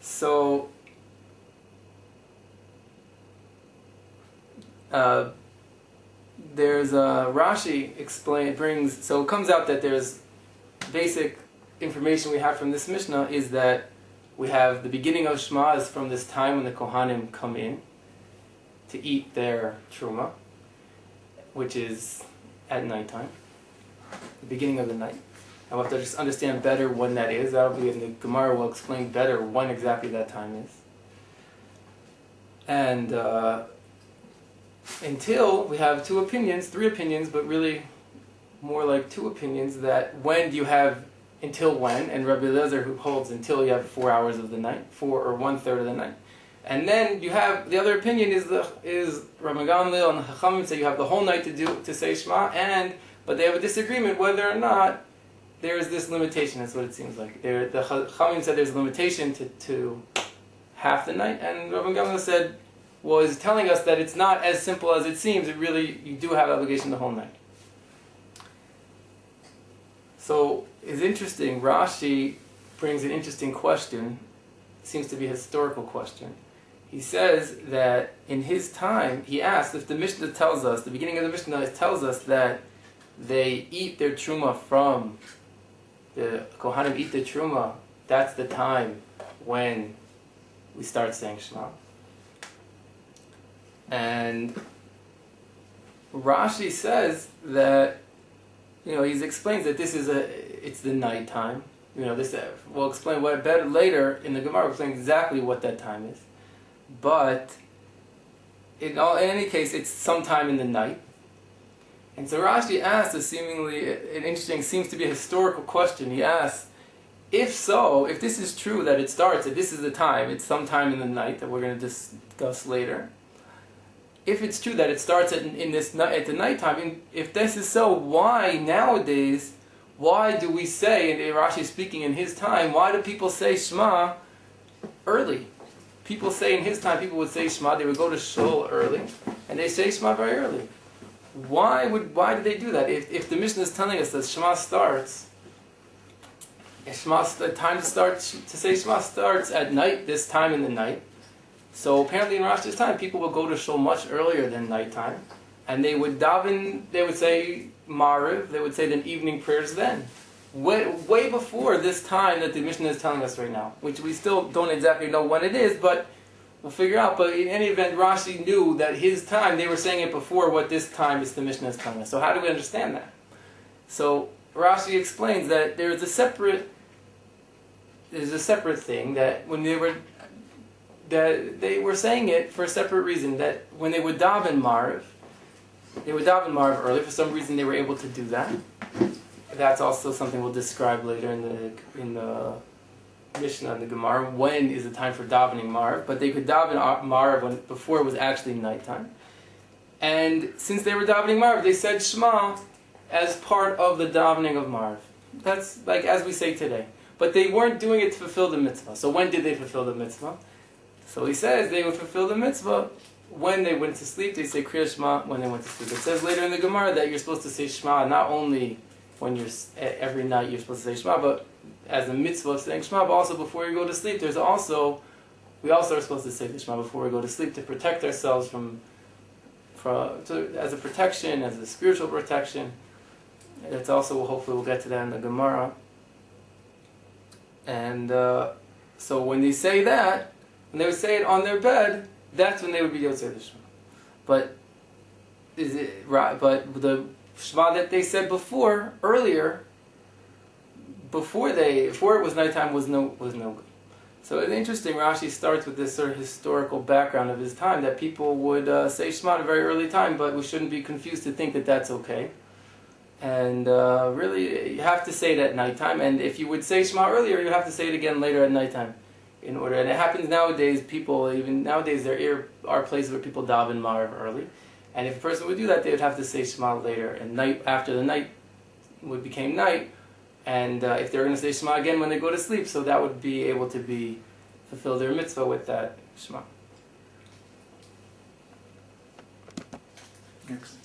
So there's Rashi brings, so it comes out that there's basic information we have from this Mishnah is that we have the beginning of Shema is from this time when the Kohanim come in to eat their Truma, which is at nighttime, the beginning of the night. And we'll have to just understand better when that is. That'll be in the Gemara will explain better when exactly that time is. And until we have three opinions, but really more like two opinions, that when do you have until when, and Rabbi Eliezer who holds until you have 4 hours of the night, 4 or 1/3 of the night. And then you have, the other opinion is Rabbi Gamliel and the Chachamim say you have the whole night to say Shema, but they have a disagreement whether or not there is this limitation. That's what it seems like. The Chachamim said there's a limitation to half the night, and Rabbi Gamliel said, well, is telling us that it's not as simple as it seems. It really, you do have obligation the whole night. So it's interesting. Rashi brings an interesting question. It seems to be a historical question. He says that in his time, he asked if the Mishnah tells us, the beginning of the Mishnah tells us that they eat their truma from, the Kohanim eat their truma, that's the time when we start saying Shema. And Rashi says that, he explains that it's the night time. We'll explain better later in the Gemara. We'll explain exactly what that time is. But in any case, it's sometime in the night. And so Rashi asks seems to be a historical question. He asks, if this is true that it starts, that this is the time, it's sometime in the night that we're going to discuss later. If it's true that it starts at the nighttime, if this is so, why nowadays? Why do we say, and Rashi is speaking in his time, why do people say Shema early? People say in his time, people would say Shema, they would go to shul early, and they say Shema very early. Why do they do that? If the Mishnah is telling us that Shema starts, the time to say Shema starts at night, this time in the night. So apparently in Rashi's time, people would go to shul much earlier than nighttime, and they would daven. They would say Mariv. They would say the evening prayers then, way before this time that the Mishnah is telling us right now, which we still don't exactly know when it is, but we'll figure out. But in any event, Rashi knew that his time, they were saying it before what this time is the Mishnah is telling us. So how do we understand that? So Rashi explains that there's a separate thing that when they were saying it for a separate reason, that when they would daven Mariv early. For some reason they were able to do that. That's also something we'll describe later in the Mishnah and the Gemara. When is the time for davening Mariv? But they could daven Mariv before it was actually nighttime. And since they were davening Mariv, they said Shema as part of the davening of Mariv. That's like as we say today. But they weren't doing it to fulfill the mitzvah. So when did they fulfill the mitzvah? So he says they would fulfill the mitzvah when they went to sleep. They say Kriya Shema when they went to sleep. It says later in the Gemara that you're supposed to say Shema not only when every night you're supposed to say Shema, but as a mitzvah of saying Shema, but also before you go to sleep. We also are supposed to say the Shema before we go to sleep to protect ourselves as a protection, as a spiritual protection. It's also, hopefully we'll get to that in the Gemara. And so when they say that, when they would say it on their bed, that's when they would be Yotzei the Shema. But is it right? But the Shema that they said earlier, before it was nighttime, was no good. So it's interesting. Rashi starts with this sort of historical background of his time that people would say Shema at a very early time, but we shouldn't be confused to think that that's okay. And really, you have to say it at nighttime. And if you would say Shema earlier, you have to say it again later at nighttime. In order, and it happens nowadays. There are places where people daven Mariv early, and if a person would do that, they would have to say Shema later. And night after the night became night, and if they're going to say Shema again when they go to sleep, so that would be able to fulfill their mitzvah with that Shema. Next.